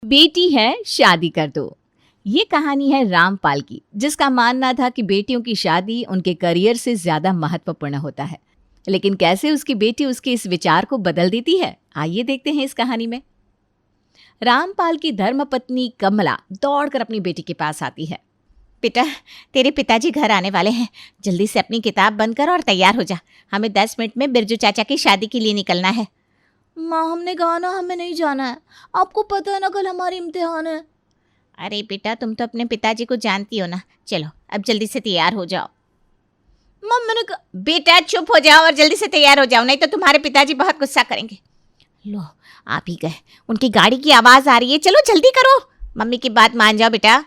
बेटी है शादी कर दो। ये कहानी है रामपाल की, जिसका मानना था कि बेटियों की शादी उनके करियर से ज्यादा महत्वपूर्ण होता है। लेकिन कैसे उसकी बेटी उसके इस विचार को बदल देती है, आइए देखते हैं इस कहानी में। रामपाल की धर्मपत्नी कमला दौड़कर अपनी बेटी के पास आती है। बेटा, तेरे पिताजी घर आने वाले हैं। जल्दी से अपनी किताब बंद कर और तैयार हो जा। हमें 10 मिनट में बिरजू चाचा की शादी के लिए निकलना है। माँ, हमने कहा ना हमें नहीं जाना है। आपको पता है ना कल हमारी इम्तिहान है। अरे बेटा, तुम तो अपने पिताजी को जानती हो ना। चलो अब जल्दी से तैयार हो जाओ। माँ, मैंने कहा। बेटा चुप हो जाओ और जल्दी से तैयार हो जाओ, नहीं तो तुम्हारे पिताजी बहुत गुस्सा करेंगे। लो, आप ही गए। उनकी गाड़ी की आवाज आ रही है। चलो जल्दी करो, मम्मी की बात मान जाओ बेटा।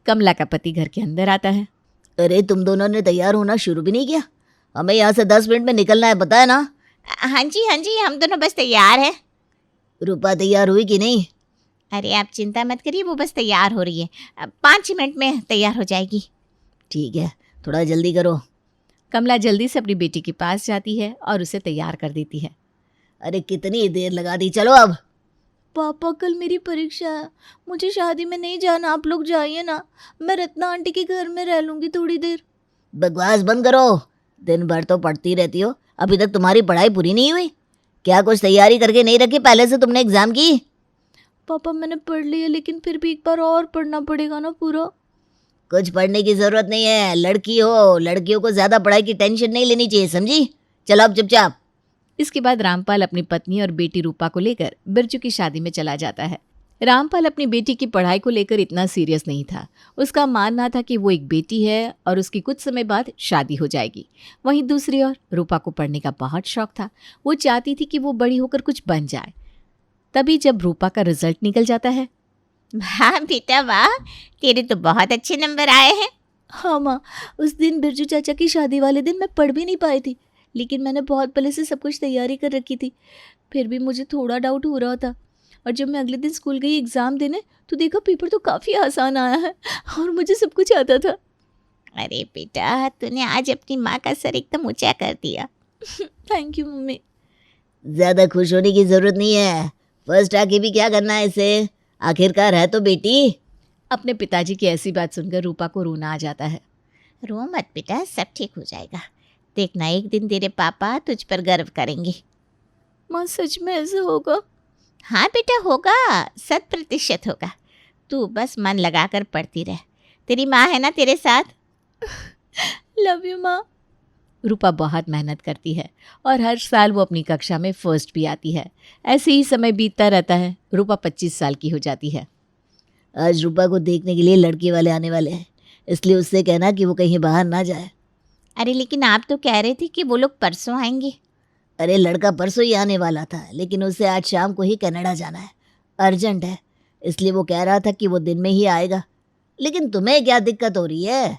कमला का पति घर के अंदर आता है। अरे तुम दोनों ने तैयार होना शुरू भी नहीं किया। हमें यहाँ से 10 मिनट में निकलना है, पता है ना। हाँ जी, हम दोनों बस तैयार हैं। रूपा तैयार हुई कि नहीं? अरे आप चिंता मत करिए, वो बस तैयार हो रही है। 5 मिनट में तैयार हो जाएगी। ठीक है, थोड़ा जल्दी करो। कमला जल्दी से अपनी बेटी के पास जाती है और उसे तैयार कर देती है। अरे कितनी देर लगा दी, चलो अब। पापा, कल मेरी परीक्षा है, मुझे शादी में नहीं जाना। आप लोग जाइए ना, मैं रत्ना आंटी के घर में रह लूंगी थोड़ी देर। बकवास बंद करो। दिन भर तो पढ़ती रहती हो, अभी तक तुम्हारी पढ़ाई पूरी नहीं हुई? क्या कुछ तैयारी करके नहीं रखी पहले से तुमने एग्जाम की? पापा, मैंने पढ़ लिया, लेकिन फिर भी एक बार और पढ़ना पड़ेगा ना पूरा। कुछ पढ़ने की जरूरत नहीं है, लड़की हो, लड़कियों को ज्यादा पढ़ाई की टेंशन नहीं लेनी चाहिए, समझी? चलो अब चुपचाप। इसके बाद रामपाल अपनी पत्नी और बेटी रूपा को लेकर बिरजू की शादी में चला जाता है। रामपाल अपनी बेटी की पढ़ाई को लेकर इतना सीरियस नहीं था। उसका मानना था कि वो एक बेटी है और उसकी कुछ समय बाद शादी हो जाएगी। वहीं दूसरी ओर रूपा को पढ़ने का बहुत शौक था। वो चाहती थी कि वो बड़ी होकर कुछ बन जाए। तभी जब रूपा का रिजल्ट निकल जाता है। वाह बेटा वाह, तेरे तो बहुत अच्छे नंबर आए हैं। हाँ माँ, उस दिन बिरजू चाचा की शादी वाले दिन मैं पढ़ भी नहीं पाई थी, लेकिन मैंने बहुत पहले से सब कुछ तैयारी कर रखी थी। फिर भी मुझे थोड़ा डाउट हो रहा था, और जब मैं अगले दिन स्कूल गई एग्ज़ाम देने तो देखा पेपर तो काफ़ी आसान आया है और मुझे सब कुछ आता था। अरे बेटा, तूने आज अपनी माँ का सर एकदम ऊंचा कर दिया। Thank you mummy. ज्यादा खुश होने की जरूरत नहीं है, फर्स्ट आके भी क्या करना है इसे, आखिरकार है तो बेटी। अपने पिताजी की ऐसी बात सुनकर रूपा को रोना आ जाता है। रो मत बेटा, सब ठीक हो जाएगा। देखना, एक दिन तेरे पापा तुझ पर गर्व करेंगे। माँ, सच में ऐसे होगा? हाँ बेटा, होगा, 100% होगा। तू बस मन लगाकर पढ़ती रह, तेरी माँ है ना तेरे साथ। लव यू माँ। रूपा बहुत मेहनत करती है और हर साल वो अपनी कक्षा में फर्स्ट भी आती है। ऐसे ही समय बीतता रहता है। रूपा 25 साल की हो जाती है। आज रूपा को देखने के लिए लड़के वाले आने वाले हैं, इसलिए उससे कहना कि वो कहीं बाहर ना जाए। अरे लेकिन आप तो कह रहे थे कि वो लोग परसों आएंगे। अरे लड़का परसों ही आने वाला था, लेकिन उसे आज शाम को ही कनाडा जाना है, अर्जेंट है, इसलिए वो कह रहा था कि वो दिन में ही आएगा। लेकिन तुम्हें क्या दिक्कत हो रही है?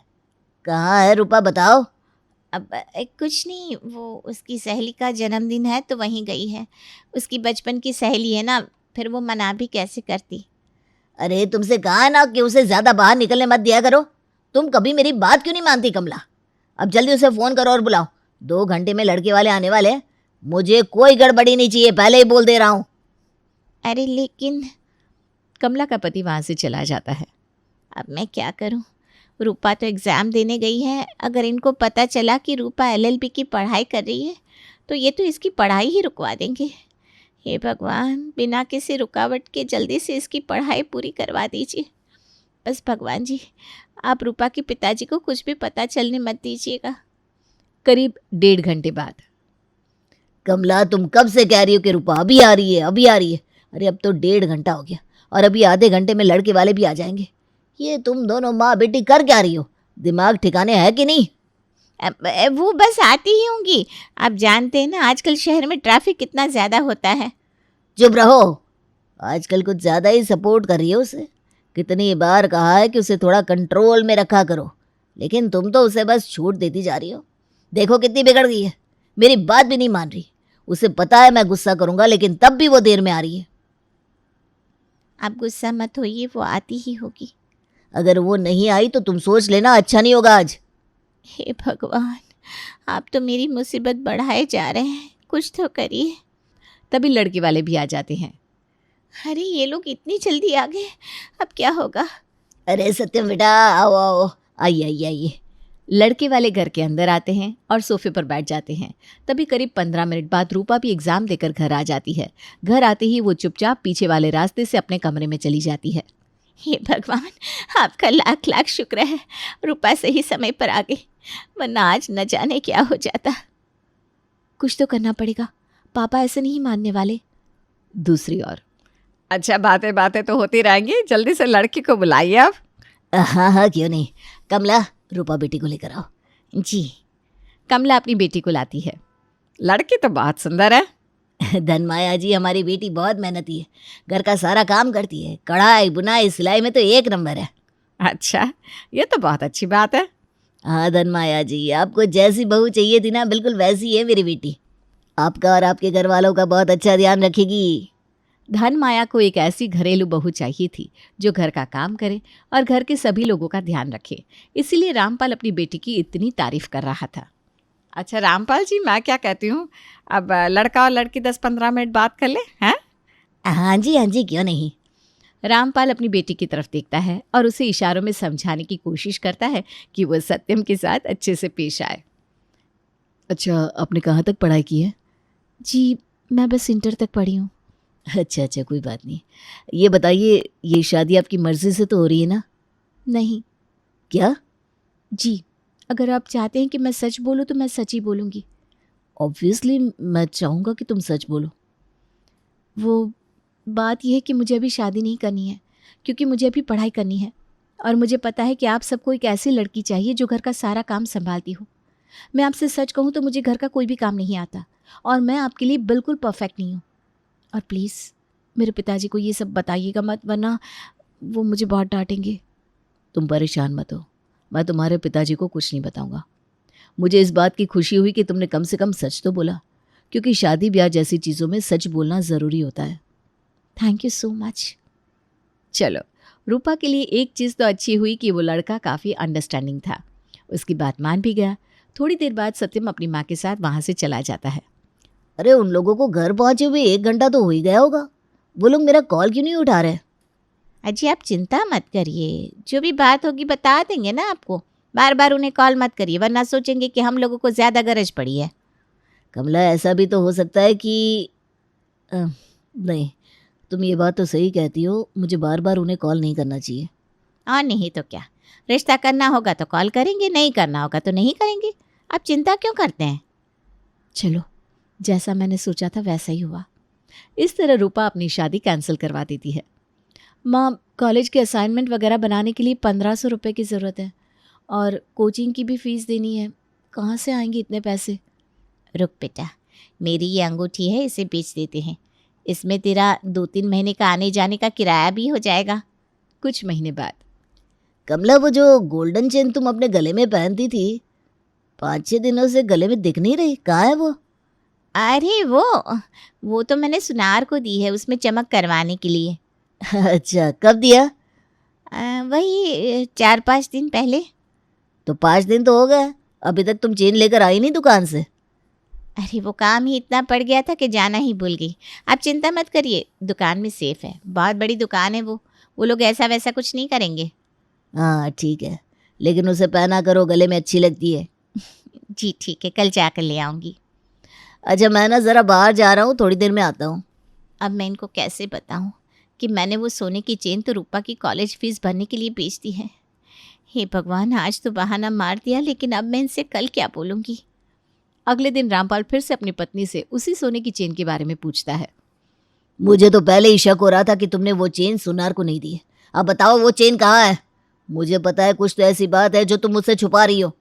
कहाँ है रूपा, बताओ। अब कुछ नहीं, वो उसकी सहेली का जन्मदिन है तो वहीं गई है। उसकी बचपन की सहेली है ना, फिर वो मना भी कैसे करती। अरे तुमसे कहा है ना कि उसे ज्यादा बाहर निकलने मत दिया करो। तुम कभी मेरी बात क्यों नहीं मानती कमला? अब जल्दी उसे फोन करो और बुलाओ, 2 घंटे में लड़के वाले आने वाले हैं। मुझे कोई गड़बड़ी नहीं चाहिए, पहले ही बोल दे रहा हूँ। अरे लेकिन कमला का पति वहाँ से चला जाता है। अब मैं क्या करूँ? रूपा तो एग्ज़ाम देने गई है। अगर इनको पता चला कि रूपा LLB की पढ़ाई कर रही है तो ये तो इसकी पढ़ाई ही रुकवा देंगे। हे भगवान, बिना किसी रुकावट के जल्दी से इसकी पढ़ाई पूरी करवा दीजिए। बस भगवान जी, आप रूपा के पिताजी को कुछ भी पता चलने मत दीजिएगा। करीब 1.5 घंटे बाद। कमला, तुम कब से कह रही हो कि रूपा अभी आ रही है, अभी आ रही है? अरे अब तो 1.5 घंटा हो गया और अभी आधे घंटे में लड़के वाले भी आ जाएंगे। ये तुम दोनों माँ बेटी कर क्या रही हो? दिमाग ठिकाने है कि नहीं? वो बस आती ही होंगी। आप जानते हैं ना आजकल शहर में ट्रैफिक कितना ज़्यादा होता है। चुप रहो, आजकल कुछ ज़्यादा ही सपोर्ट कर रही हो उसे। कितनी बार कहा है कि उसे थोड़ा कंट्रोल में रखा करो, लेकिन तुम तो उसे बस छूट देती जा रही हो। देखो कितनी बिगड़ गई है, मेरी बात भी नहीं मान रही। उसे पता है मैं गुस्सा करूंगा, लेकिन तब भी वो देर में आ रही है। आप गुस्सा मत होइए, वो आती ही होगी। अगर वो नहीं आई तो तुम सोच लेना, अच्छा नहीं होगा आज। हे भगवान, आप तो मेरी मुसीबत बढ़ाए जा रहे हैं, कुछ तो करिए। तभी लड़के वाले भी आ जाते हैं। अरे ये लोग इतनी जल्दी आ गए, अब क्या होगा? अरे सत्यम बेटा, आओ आओ, आइए आइए आइए। लड़के वाले घर के अंदर आते हैं और सोफे पर बैठ जाते हैं। तभी करीब 15 मिनट बाद रूपा भी एग्जाम देकर घर आ जाती है। घर आते ही वो चुपचाप पीछे वाले रास्ते से अपने कमरे में चली जाती है। हे भगवान, आपका लाख लाख शुक्र है, रूपा सही समय पर आ गई, वरना आज न जाने क्या हो जाता। कुछ तो करना पड़ेगा, पापा ऐसे नहीं मानने वाले। दूसरी ओर, अच्छा बातें बातें तो होती रहेंगी, जल्दी से लड़की को बुलाइए अब। हाँ हाँ क्यों नहीं। कमला, रूपा बेटी को लेकर आओ। जी। कमला अपनी बेटी को लाती है। लड़की तो बहुत सुंदर है। धनमाया जी, हमारी बेटी बहुत मेहनती है, घर का सारा काम करती है, कढ़ाई बुनाई सिलाई में तो 1 नंबर है। अच्छा, ये तो बहुत अच्छी बात है। हाँ धनमाया जी, आपको जैसी बहू चाहिए थी ना, बिल्कुल वैसी है मेरी बेटी। आपका और आपके घर वालों का बहुत अच्छा ध्यान रखेगी। धन माया को एक ऐसी घरेलू बहू चाहिए थी जो घर का काम करे और घर के सभी लोगों का ध्यान रखे। इसीलिए रामपाल अपनी बेटी की इतनी तारीफ कर रहा था। अच्छा रामपाल जी, मैं क्या कहती हूँ, अब लड़का और लड़की 10-15 मिनट बात कर ले हैं? हाँ जी क्यों नहीं। रामपाल अपनी बेटी की तरफ देखता है और उसे इशारों में समझाने की कोशिश करता है कि वो सत्यम के साथ अच्छे से पेश आए। अच्छा, आपने कहाँ तक पढ़ाई की है? जी, मैं बस इंटर तक पढ़ी हूँ। अच्छा कोई बात नहीं। ये बताइए, ये शादी आपकी मर्जी से तो हो रही है ना? नहीं। क्या? जी, अगर आप चाहते हैं कि मैं सच बोलूँ तो मैं सच ही बोलूँगी। ऑब्वियसली मैं चाहूँगा कि तुम सच बोलो। वो बात यह है कि मुझे अभी शादी नहीं करनी है, क्योंकि मुझे अभी पढ़ाई करनी है और मुझे पता है कि आप सबको एक ऐसी लड़की चाहिए जो घर का सारा काम संभालती हो। मैं आपसे सच कहूँ तो मुझे घर का कोई भी काम नहीं आता और मैं आपके लिए बिल्कुल परफेक्ट नहीं हूँ। और प्लीज़ मेरे पिताजी को ये सब बताइएगा मत, वरना वो मुझे बहुत डांटेंगे। तुम परेशान मत हो, मैं तुम्हारे पिताजी को कुछ नहीं बताऊंगा। मुझे इस बात की खुशी हुई कि तुमने कम से कम सच तो बोला, क्योंकि शादी ब्याह जैसी चीज़ों में सच बोलना ज़रूरी होता है। Thank you so much. चलो, रूपा के लिए एक चीज़ तो अच्छी हुई कि वो लड़का काफ़ी अंडरस्टैंडिंग था। उसकी बात मान भी गया। थोड़ी देर बाद सत्यम अपनी माँ के साथ वहाँ से चला जाता है। अरे उन लोगों को घर पहुंचे हुए 1 घंटा तो हो ही गया होगा, वो लोग मेरा कॉल क्यों नहीं उठा रहे? अजी आप चिंता मत करिए, जो भी बात होगी बता देंगे ना आपको। बार बार उन्हें कॉल मत करिए, वरना सोचेंगे कि हम लोगों को ज़्यादा गरज पड़ी है। कमला, ऐसा भी तो हो सकता है कि नहीं, तुम ये बात तो सही कहती हो, मुझे बार बार उन्हें कॉल नहीं करना चाहिए। और नहीं तो क्या, रिश्ता करना होगा तो कॉल करेंगे, नहीं करना होगा तो नहीं करेंगे। आप चिंता क्यों करते हैं? चलो, जैसा मैंने सोचा था वैसा ही हुआ। इस तरह रूपा अपनी शादी कैंसिल करवा देती है। माँ, कॉलेज के असाइनमेंट वगैरह बनाने के लिए 1500 रुपये की ज़रूरत है और कोचिंग की भी फ़ीस देनी है। कहाँ से आएंगे इतने पैसे? रुक बेटा, मेरी ये अंगूठी है, इसे बेच देते हैं। इसमें तेरा 2-3 महीने का आने जाने का किराया भी हो जाएगा। कुछ महीने बाद, कमला, वो जो गोल्डन चेन तुम अपने गले में पहनती थी, 5-6 दिनों से गले में दिख नहीं रही, कहाँ है वो? अरे वो तो मैंने सुनार को दी है, उसमें चमक करवाने के लिए। अच्छा, कब दिया? वही 4-5 दिन पहले। तो 5 दिन तो हो गए, अभी तक तुम चेन लेकर आई नहीं दुकान से। अरे वो काम ही इतना पड़ गया था कि जाना ही भूल गई। आप चिंता मत करिए, दुकान में सेफ है, बहुत बड़ी दुकान है। वो लोग ऐसा वैसा कुछ नहीं करेंगे। हाँ ठीक है, लेकिन उसे पहना करो, गले में अच्छी लगती है। जी ठीक है, कल जाकर ले आऊँगी। अच्छा, मैं ना ज़रा बाहर जा रहा हूँ, थोड़ी देर में आता हूँ। अब मैं इनको कैसे बताऊँ कि मैंने वो सोने की चेन तो रूपा की कॉलेज फीस भरने के लिए बेच दी है। हे भगवान, आज तो बहाना मार दिया, लेकिन अब मैं इनसे कल क्या बोलूँगी। अगले दिन रामपाल फिर से अपनी पत्नी से उसी सोने की चेन के बारे में पूछता है। मुझे तो पहले ही शक हो रहा था कि तुमने वो चेन सुनार को नहीं दी है। अब बताओ वो चेन कहाँ है? मुझे पता है कुछ तो ऐसी बात है जो तुम मुझसे छुपा रही हो।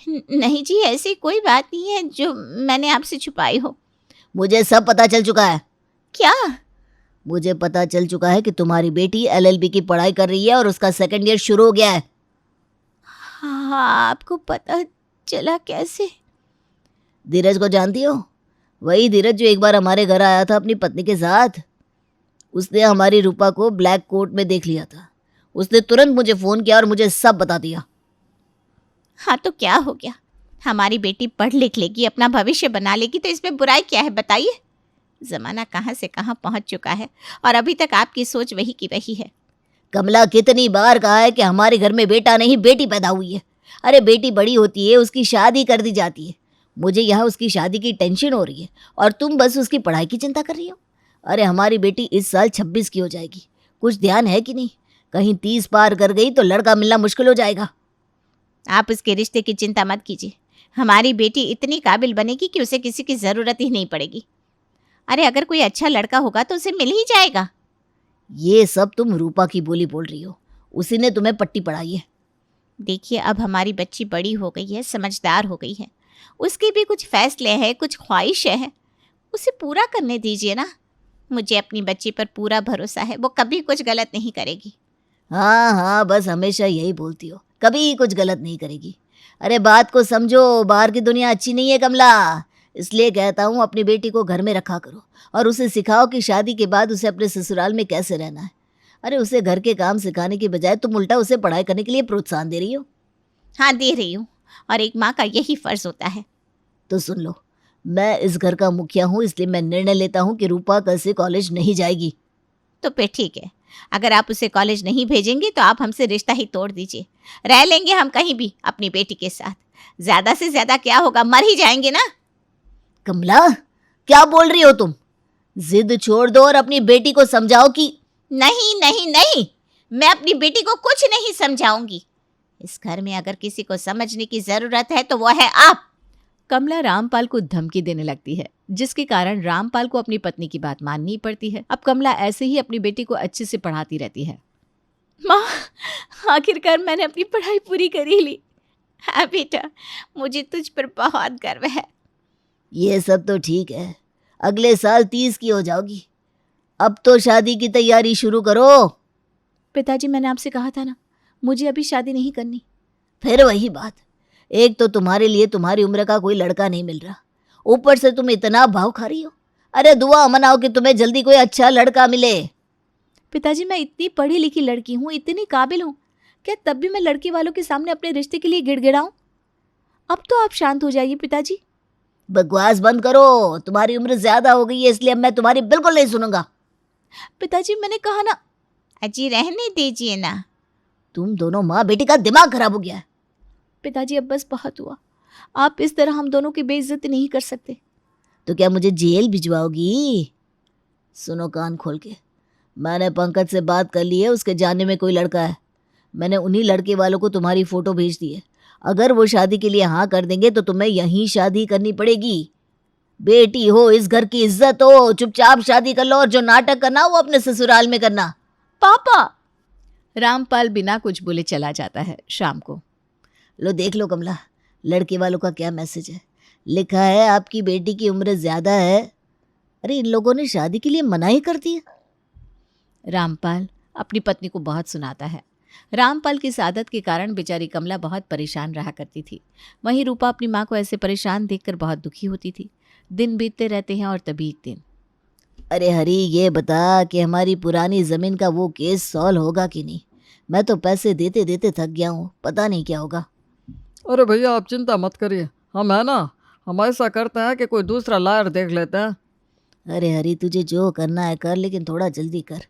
नहीं जी, ऐसी कोई बात नहीं है जो मैंने आपसे छुपाई हो। मुझे सब पता चल चुका है। क्या? मुझे पता चल चुका है कि तुम्हारी बेटी LLB की पढ़ाई कर रही है और उसका 2nd ईयर शुरू हो गया है। हाँ, आपको पता चला कैसे? धीरज को जानती हो? वही धीरज जो एक बार हमारे घर आया था अपनी पत्नी के साथ। उसने हमारी रूपा को ब्लैक कोट में देख लिया था। उसने तुरंत मुझे फ़ोन किया और मुझे सब बता दिया। हाँ तो क्या हो गया? हमारी बेटी पढ़ लिख लेगी, अपना भविष्य बना लेगी, तो इसमें बुराई क्या है बताइए? ज़माना कहाँ से कहाँ पहुँच चुका है और अभी तक आपकी सोच वही की वही है। कमला, कितनी बार कहा है कि हमारे घर में बेटा नहीं बेटी पैदा हुई है। अरे बेटी बड़ी होती है, उसकी शादी कर दी जाती है। मुझे यहाँ उसकी शादी की टेंशन हो रही है और तुम बस उसकी पढ़ाई की चिंता कर रही हो। अरे हमारी बेटी इस साल 26 की हो जाएगी, कुछ ध्यान है कि नहीं? कहीं 30 पार कर गई तो लड़का मिलना मुश्किल हो जाएगा। आप उसके रिश्ते की चिंता मत कीजिए। हमारी बेटी इतनी काबिल बनेगी कि उसे किसी की ज़रूरत ही नहीं पड़ेगी। अरे अगर कोई अच्छा लड़का होगा तो उसे मिल ही जाएगा। ये सब तुम रूपा की बोली बोल रही हो, उसी ने तुम्हें पट्टी पढ़ाई है। देखिए, अब हमारी बच्ची बड़ी हो गई है, समझदार हो गई है, उसके भी कुछ फैसले हैं, कुछ ख्वाहिशें हैं, उसे पूरा करने दीजिए ना। मुझे अपनी बच्ची पर पूरा भरोसा है, वो कभी कुछ गलत नहीं करेगी। हाँ हाँ, बस हमेशा यही बोलती हो, कभी कुछ गलत नहीं करेगी। अरे बात को समझो, बाहर की दुनिया अच्छी नहीं है कमला। इसलिए कहता हूँ अपनी बेटी को घर में रखा करो और उसे सिखाओ कि शादी के बाद उसे अपने ससुराल में कैसे रहना है। अरे उसे घर के काम सिखाने की बजाय तुम उल्टा उसे पढ़ाई करने के लिए प्रोत्साहन दे रही हो। हाँ, दे रही हूँ, और एक माँ का यही फ़र्ज़ होता है। तो सुन लो, मैं इस घर का मुखिया हूँ, इसलिए मैं निर्णय लेता हूँ कि रूपा कल से कॉलेज नहीं जाएगी। तो फिर ठीक है, अगर आप उसे कॉलेज नहीं भेजेंगे तो आप हमसे रिश्ता ही तोड़ दीजिए। रह लेंगे हम कहीं भी अपनी बेटी के साथ। ज़्यादा से ज़्यादा क्या होगा, मर ही जाएंगे ना। कमला, क्या बोल रही हो तुम? जिद छोड़ दो और अपनी बेटी को समझाओ कि नहीं नहीं नहीं, मैं अपनी बेटी को कुछ नहीं समझाऊंगी। इस घर में अगर किसी को समझने की ज़रूरत है तो वो है आप। कमला रामपाल को धमकी देने लगती है, जिसके कारण रामपाल को अपनी पत्नी की बात माननी पड़ती है। अब कमला ऐसे ही अपनी बेटी को अच्छे से पढ़ाती रहती है। माँ, आखिरकार मैंने अपनी पढ़ाई पूरी कर ही ली। हाँ बेटा, मुझे तुझ पर बहुत गर्व है। ये सब तो ठीक है, अगले साल 30 की हो जाओगी। अब तो शादी की तैयारी शुरू करो। पिताजी, मैंने आपसे कहा था ना, मुझे अभी शादी नहीं करनी। फिर वही बात, एक तो तुम्हारे लिए तुम्हारी उम्र का कोई लड़का नहीं मिल रहा, ऊपर से तुम इतना भाव खा रही हो। अरे दुआ मनाओ कि तुम्हें जल्दी कोई अच्छा लड़का मिले। पिताजी, मैं इतनी पढ़ी लिखी लड़की हूँ, इतनी काबिल हूँ, क्या तब भी मैं लड़के वालों के सामने अपने रिश्ते के लिए गिड़गिड़ाऊं? अब तो आप शांत हो जाइए पिताजी। बकवास बंद करो, तुम्हारी उम्र ज्यादा हो गई है, इसलिए अब मैं तुम्हारी बिल्कुल नहीं सुनूंगा। पिताजी, मैंने कहा ना। अजी रहने दीजिए ना। तुम दोनों माँ बेटी का दिमाग खराब हो गया है। पिताजी, अब बस बहुत हुआ। आप इस तरह हम दोनों की बेइज्जती नहीं कर सकते। तो क्या मुझे जेल भिजवाओगी? सुनो कान खोल के, मैंने पंकज से बात कर ली है, उसके जानने में कोई लड़का है। मैंने उन्हीं लड़के वालों को तुम्हारी फोटो भेज दी है। अगर वो शादी के लिए हाँ कर देंगे तो तुम्हें यहीं शादी करनी पड़ेगी। बेटी हो, इस घर की इज्जत हो, चुपचाप शादी कर लो और जो नाटक करना वो अपने ससुराल में करना। पापा! रामपाल बिना कुछ बोले चला जाता है। शाम को लो देख लो कमला, लड़के वालों का क्या मैसेज है। लिखा है आपकी बेटी की उम्र ज्यादा है। अरे इन लोगों ने शादी के लिए मनाही कर दी है। रामपाल अपनी पत्नी को बहुत सुनाता है। रामपाल की इस आदत के कारण बेचारी कमला बहुत परेशान रहा करती थी। वहीं रूपा अपनी माँ को ऐसे परेशान देखकर बहुत दुखी होती थी। दिन बीतते रहते हैं और तभी एक दिन। अरे हरी, ये बता कि हमारी पुरानी जमीन का वो केस सॉल्व होगा कि नहीं? मैं तो पैसे देते देते थक गया हूँ, पता नहीं क्या होगा। अरे भैया आप चिंता मत करिए, हम है ना, हम ऐसा करते हैं कि कोई दूसरा लायर देख लेते हैं। अरे हरी, तुझे जो करना है कर, लेकिन थोड़ा जल्दी कर,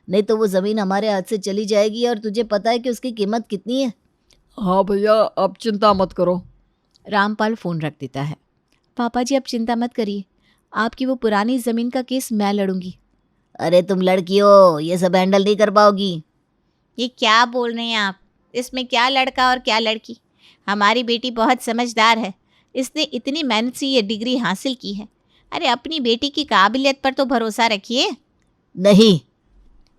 नहीं तो वो ज़मीन हमारे हाथ से चली जाएगी और तुझे पता है कि उसकी कीमत कितनी है। हाँ भैया आप चिंता मत करो। रामपाल फोन रख देता है। पापा जी, आप चिंता मत करिए, आपकी वो पुरानी ज़मीन का केस मैं लड़ूंगी। अरे तुम लड़की हो, ये सब हैंडल नहीं कर पाओगी। ये क्या बोल रहे हैं आप? इसमें क्या लड़का और क्या लड़की? हमारी बेटी बहुत समझदार है, इसने इतनी मेहनत से ये डिग्री हासिल की है। अरे अपनी बेटी की काबिलियत पर तो भरोसा रखिए। नहीं।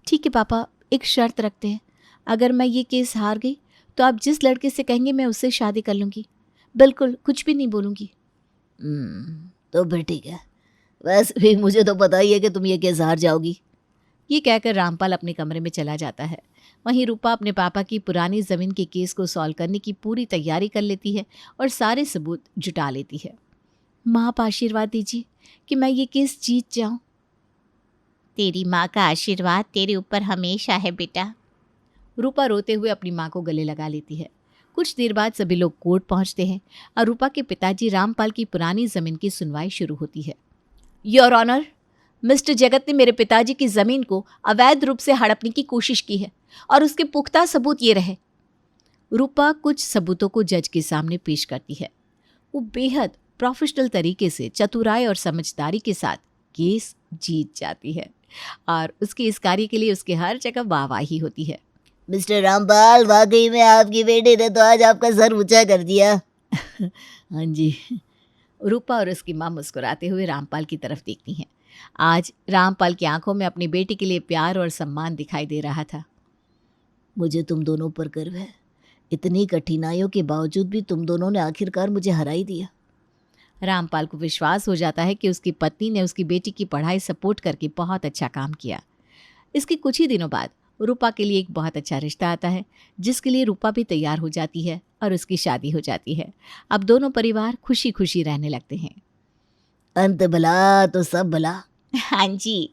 ठीक है पापा, एक शर्त रखते हैं, अगर मैं ये केस हार गई तो आप जिस लड़के से कहेंगे मैं उससे शादी कर लूँगी, बिल्कुल कुछ भी नहीं बोलूँगी। तो फिर ठीक है, वैसे भी मुझे तो पता ही है कि तुम ये केस हार जाओगी। ये कहकर रामपाल अपने कमरे में चला जाता है। वहीं रूपा अपने पापा की पुरानी ज़मीन के केस को सॉल्व करने की पूरी तैयारी कर लेती है और सारे सबूत जुटा लेती है। माँ, आप आशीर्वाद दीजिए कि मैं ये केस जीत जाऊँ। तेरी माँ का आशीर्वाद तेरे ऊपर हमेशा है बेटा। रूपा रोते हुए अपनी माँ को गले लगा लेती है। कुछ देर बाद सभी लोग कोर्ट पहुंचते हैं और रूपा के पिताजी रामपाल की पुरानी ज़मीन की सुनवाई शुरू होती है। योर ऑनर, मिस्टर जगत ने मेरे पिताजी की जमीन को अवैध रूप से हड़पने की कोशिश की है और उसके पुख्ता सबूत ये रहे। रूपा कुछ सबूतों को जज के सामने पेश करती है। वो बेहद प्रोफेशनल तरीके से चतुराई और समझदारी के साथ केस जीत जाती है और उसके इस कार्य के लिए उसके हर जगह वाहवाही होती है। मिस्टर रामपाल, वाकई में आपकी बेटी ने तो आज आपका सर ऊंचा कर दिया। हाँ जी। रूपा और उसकी माँ मुस्कुराते हुए रामपाल की तरफ देखती हैं। आज रामपाल की आंखों में अपनी बेटी के लिए प्यार और सम्मान दिखाई दे रहा था। मुझे तुम दोनों पर गर्व है। इतनी कठिनाइयों के बावजूद भी तुम दोनों ने आखिरकार मुझे हरा ही दिया। रामपाल को विश्वास हो जाता है कि उसकी पत्नी ने उसकी बेटी की पढ़ाई सपोर्ट करके बहुत अच्छा काम किया। इसके कुछ ही दिनों बाद रूपा के लिए एक बहुत अच्छा रिश्ता आता है, जिसके लिए रूपा भी तैयार हो जाती है और उसकी शादी हो जाती है। अब दोनों परिवार खुशी खुशी रहने लगते हैं। अंत भला तो सब भला। हाँ जी।